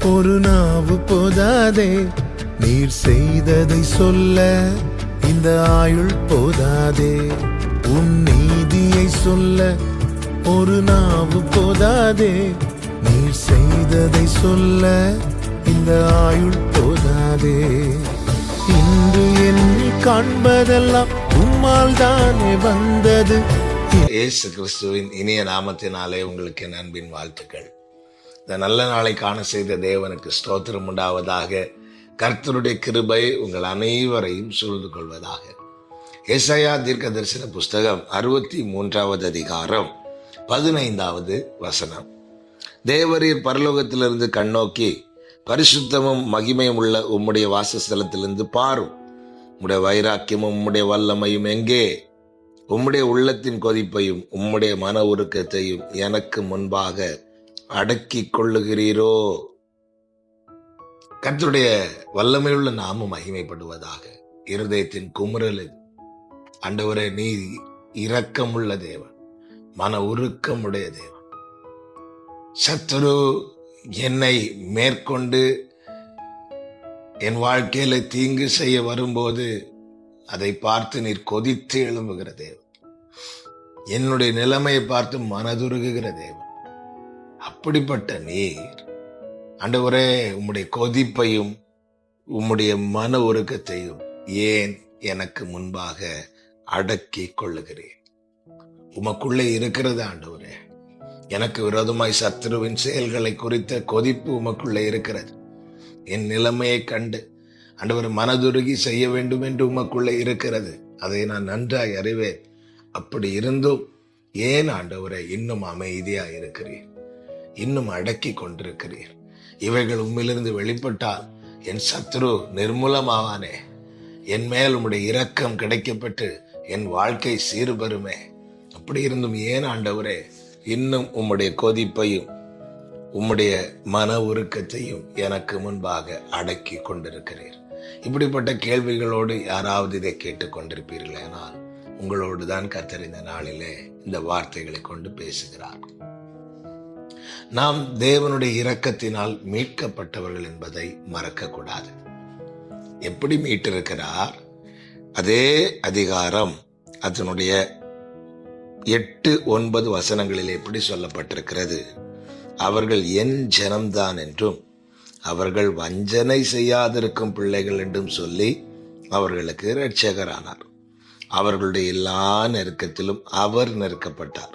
ஒரு நாவு போதாதே, நீர் செய்ததை சொல்ல இந்த ஆயுள் போதாதே. உன் நீதியை சொல்ல ஒரு நாவு போதாதே, நீர் செய்ததை சொல்ல இந்த ஆயுள் போதாதே. இன்று என்னை காண்பதெல்லாம் உம்மால் தானே வந்தது. இயேசு கிறிஸ்துவின் இனிய நாமத்தினாலே உங்களுக்கு என் அன்பின் வாழ்த்துக்கள். இந்த நல்ல நாளை காண செய்த தேவனுக்கு ஸ்தோத்திரம் உண்டாவதாக. கர்த்தருடைய கிருபை உங்கள் அனைவரையும் சூழ்ந்து கொள்வதாக. ஏசாயா தீர்க்க தரிசன புஸ்தகம் 63வது அதிகாரம் 15வது வசனம். தேவரீர் பரலோகத்திலிருந்து கண்ணோக்கி பரிசுத்தமும் மகிமையும் உள்ள உம்முடைய வாசஸ்தலத்திலிருந்து பாரும். உம்முடைய வைராக்கியமும் உம்முடைய வல்லமையும் எங்கே? உம்முடைய உள்ளத்தின் கொதிப்பையும் உம்முடைய மன உருக்கத்தையும் எனக்கு முன்பாக அடக்கி கொள்ளுகிறீரோ? கர்த்தருடைய வல்லமையுள்ள நாமம் மகிமைப்படுவதாக. இருதயத்தின் குமுறலில் ஆண்டவரே, நீ இரக்கமுள்ள தேவன், மன உருக்கமுடைய தேவன். சத்துரு என்னை மேற்கொண்டு என் வாழ்க்கையில தீங்கு செய்ய வரும்போது அதை பார்த்து நீர் கொதித்து எழும்புகிற தேவன். என்னுடைய நிலைமையை பார்த்து மனதுருகுகிற தேவன். அப்படிப்பட்ட நீர் ஆண்டவரே, உம்முடைய கொதிப்பையும் உம்முடைய மன உருக்கத்தையும் ஏன் எனக்கு முன்பாக அடக்கி கொள்ளுகிறேன்? உமக்குள்ளே இருக்கிறது ஆண்டவரே. எனக்கு விரோதமாய் சத்துருவின் செயல்களை குறித்த கொதிப்பு உமக்குள்ளே இருக்கிறது. என் நிலைமையை கண்டு ஆண்டவர் மனதுருகி செய்ய வேண்டும் என்று உமக்குள்ளே இருக்கிறது. அதை நான் நன்றாய் அறிவேன். அப்படி இருந்தும் ஏன் ஆண்டவரை இன்னும் அமைதியா இருக்கிறீர்? இன்னும் அடக்கி கொண்டிருக்கிறீர்? இவைகள் உம்மிலிருந்து வெளிப்பட்டால் என் சத்ரு நிர்மூலமாவானே. என் மேல் உம்முடைய இரக்கம் கிடைக்கப்பட்டு என் வாழ்க்கை சீர்பெறுமே. அப்படி இருந்தும் ஏன் ஆண்டவரே இன்னும் உம்முடைய கொதிப்பையும் உம்முடைய மன உருக்கத்தையும் எனக்கு முன்பாக அடக்கி கொண்டிருக்கிறீர்? இப்படிப்பட்ட கேள்விகளோடு யாராவது இதை கேட்டுக்கொண்டிருப்பீர்களேனால் உங்களோடு தான் கர்த்தர் இந்த நாளிலே இந்த வார்த்தைகளை கொண்டு பேசுகிறார். நாம் தேவனுடைய இரக்கத்தினால் மீட்கப்பட்டவர்கள் என்பதை மறக்க கூடாது. எப்படி மீட்டிருக்கிறார்? அதே அதிகாரம் அதனுடைய 8-9 வசனங்களில் எப்படி சொல்லப்பட்டிருக்கிறது? அவர்கள் என் ஜனம்தான் என்றும் அவர்கள் வஞ்சனை செய்யாதிருக்கும் பிள்ளைகள் என்றும் சொல்லி அவர்களுக்கு இரட்சகரானார். அவர்களுடைய எல்லா நெருக்கத்திலும் அவர் நெருக்கப்பட்டார்.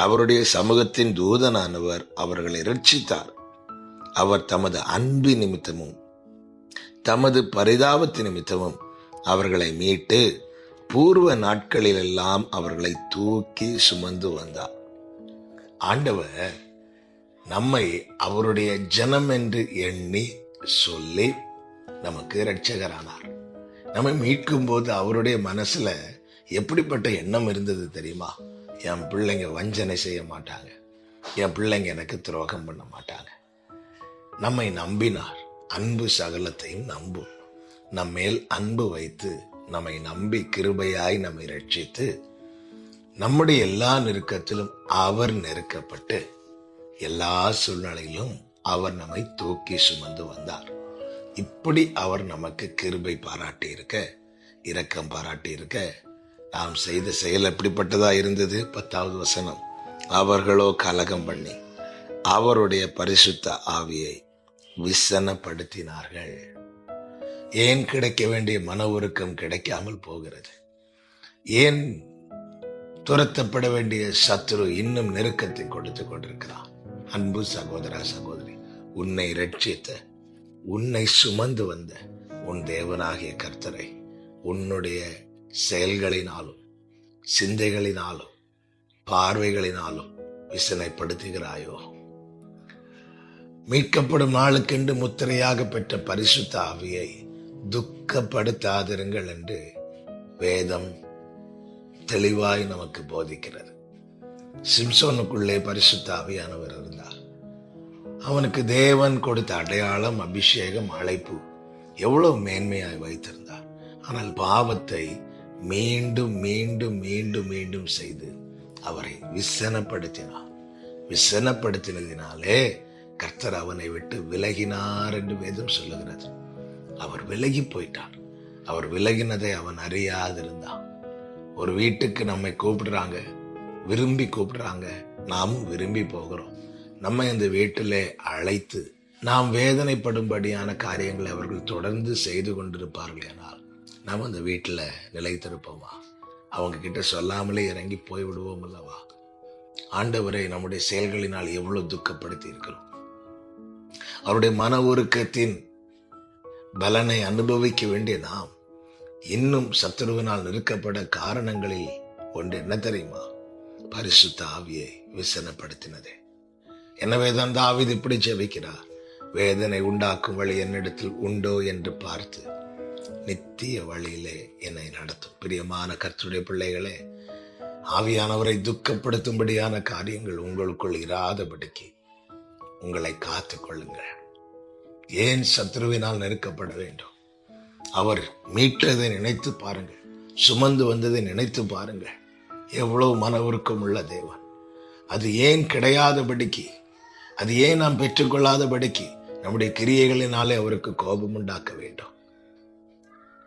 அவருடைய சமூகத்தின் தூதனானவர் அவர்களை இரட்சித்தார். அவர் தமது அன்பு நிமித்தமும் தமது பரிதாபத்து நிமித்தமும் அவர்களை மீட்டு பூர்வ நாட்களிலெல்லாம் அவர்களை தூக்கி சுமந்து வந்தார். ஆண்டவர் நம்மை அவருடைய ஜனம் என்று எண்ணி சொல்லி நமக்கு இரட்சகரானார். நம்மை மீட்கும் போது அவருடைய மனசுல எப்படிப்பட்ட எண்ணம் இருந்தது தெரியுமா? என் பிள்ளைங்க வஞ்சனை செய்ய மாட்டாங்க, என் பிள்ளைங்க எனக்கு துரோகம் பண்ண மாட்டாங்க. நம்மை நம்பினார். அன்பு சகலத்தையும் நம்பும். நம்மேல் அன்பு வைத்து நம்மை நம்பி கிருபையாய் நம்மை ரட்சித்து நம்முடைய எல்லா நெருக்கத்திலும் அவர் நெருக்கப்பட்டு எல்லா சூழ்நிலையிலும் அவர் நம்மை தூக்கி சுமந்து வந்தார். இப்படி அவர் நமக்கு கிருபை பாராட்டி இருக்க, இரக்கம் பாராட்டி இருக்க, நாம் செய்த செயல் எப்படிப்பட்டதா இருந்தது? 10வது வசனம். அவர்களோ கலகம் பண்ணி அவருடைய பரிசுத்த ஆவியை விசனப்படுத்தினார்கள். ஏன் கிடைக்க வேண்டிய மன உருக்கம் கிடைக்காமல் போகிறது? ஏன் துரத்தப்பட வேண்டிய சத்துரு இன்னும் நெருக்கத்தை கொடுத்து கொண்டிருக்கிறான்? அன்பு சகோதரா, சகோதரி, உன்னை ரட்சித்த, உன்னை சுமந்து வந்த உன் தேவனாகிய கர்த்தரை உன்னுடைய செயல்களினாலும் சிந்தைகளினாலும் பார்வைகளினாலும் விசனைப்படுத்துகிறாயோ? மீட்கப்படும் நாளுக்கென்று முத்திரையாக பெற்ற பரிசுத்த ஆவியை துக்கப்படுத்தாதிருங்கள் என்று வேதம் தெளிவாய் நமக்கு போதிக்கிறது. சிம்சோனுக்குள்ளே பரிசுத்த ஆவியானவர் இருந்தார். அவனுக்கு தேவன் கொடுத்த அடையாளம், அபிஷேகம், அழைப்பு எவ்வளவு மேன்மையாய் வைத்திருந்தார். ஆனால் பாவத்தை மீண்டும் மீண்டும் மீண்டும் மீண்டும் செய்து அவரை விசனப்படுத்தினார். விசனப்படுத்தினதினாலே கர்த்தர் அவனை விட்டு விலகினார் என்று வேதம் சொல்லுகிறது. அவர் விலகி போயிட்டார். அவர் விலகினதை அவன் அறியாதிருந்தான். ஒரு வீட்டுக்கு நம்மை கூப்பிடுறாங்க, விரும்பி கூப்பிடுறாங்க, நாமும் விரும்பி போகிறோம். நம்ம இந்த வீட்டிலே அழைத்து நாம் வேதனைப்படும்படியான காரியங்களை அவர்கள் தொடர்ந்து செய்து கொண்டிருப்பார்கள் ஆனால் நாம் அந்த வீட்டில் நிலைத்திருப்போமா? அவங்க கிட்ட சொல்லாமலே இறங்கி போய் விடுவோம் அல்லவா? ஆண்டவரை நம்முடைய செயல்களினால் எவ்வளவு துக்கப்படுத்தி இருக்கிறோம். அவருடைய மன உருக்கத்தின் பலனை அனுபவிக்க வேண்டிய நாம் இன்னும் சத்துருவினால் நிற்கப்பட காரணங்களில் ஒன்று என்ன தெரியுமா? பரிசுத்த ஆவியை விசனப்படுத்தினதே. எனவேதான் தாவீது இப்படி ஜெபிக்கிறார், வேதனை உண்டாக்கும் வழி என்னிடத்தில் உண்டோ என்று பார்த்து நித்திய வழியிலே என்னை நடத்தும். பிரியமான கர்த்தருடைய பிள்ளைகளே, ஆவியானவரை துக்கப்படுத்தும்படியான காரியங்கள் உங்களுக்குள் இராதபடிக்கு உங்களை காத்துக் கொள்ளுங்கள். ஏன் சத்ருவினால் நெருக்கப்பட வேண்டும்? அவர் மீட்டதை நினைத்து பாருங்கள், சுமந்து வந்ததை நினைத்து பாருங்கள். எவ்வளவு மன உருக்கம் உள்ள தேவன். அது ஏன் கிடையாதபடிக்கு, அது ஏன் நாம் பெற்றுக்கொள்ளாதபடிக்கு நம்முடைய கிரியைகளினாலே அவருக்கு கோபம் உண்டாக்க வேண்டும்?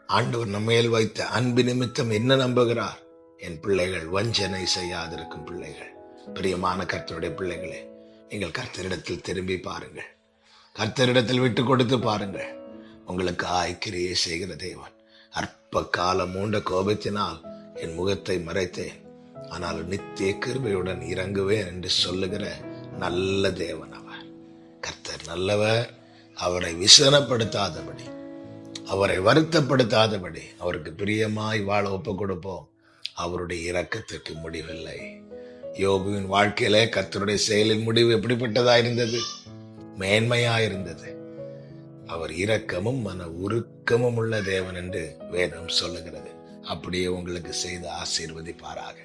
ஆண்டவர் நம்மேல் வைத்த அன்பு நிமித்தம் என்ன நம்புகிறார்? என் பிள்ளைகள் வஞ்சனை செய்யாதிருக்கும் பிள்ளைகள். பிரியமான கர்த்தருடைய பிள்ளைகளே, நீங்கள் கர்த்தரிடத்தில் திரும்பி பாருங்கள், கர்த்தரிடத்தில் விட்டு கொடுத்து பாருங்கள். உங்களுக்கு ஆய்க்கிரியை செய்கிற தேவன். அற்ப காலம் மூண்ட கோபத்தினால் என் முகத்தை மறைத்தேன், ஆனால் நித்திய கிருபையுடன் இறங்குவேன் என்று சொல்லுகிற நல்ல தேவன் அவர். கர்த்தர் நல்லவர். அவரை விசனப்படுத்தாதபடி, அவரை வருத்தப்படுத்தாதபடி அவருக்கு பிரியமாய் வாழ ஒப்பு கொடுப்போம். அவருடைய இரக்கத்திற்கு முடிவில்லை. யோபுவின் வாழ்க்கையிலே கர்த்தருடைய செயலின் முடிவு எப்படிப்பட்டதா இருந்தது? மேன்மையா இருந்தது. அவர் இரக்கமும் மன உருக்கமும் உள்ள தேவன் என்று வேதம் சொல்லுகிறது. அப்படியே உங்களுக்கு செய்து ஆசீர்வதிப்பாராக.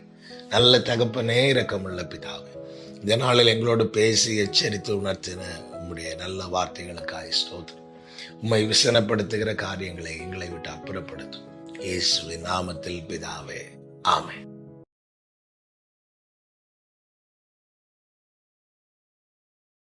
நல்ல தகப்பனே, இரக்கமுள்ள பிதாவே, இந்த நாளில் எங்களோடு பேசி எச்சரித்து உணர்த்தின உம்முடைய நல்ல வார்த்தைகளுக்காய் ஸ்தோத்திரம். உம்மை விசனப்படுத்துகிற காரியங்களை எங்களை விட்டு அப்புறப்படுத்தும். இயேசுவின் நாமத்தில் பிதாவே, ஆமென்.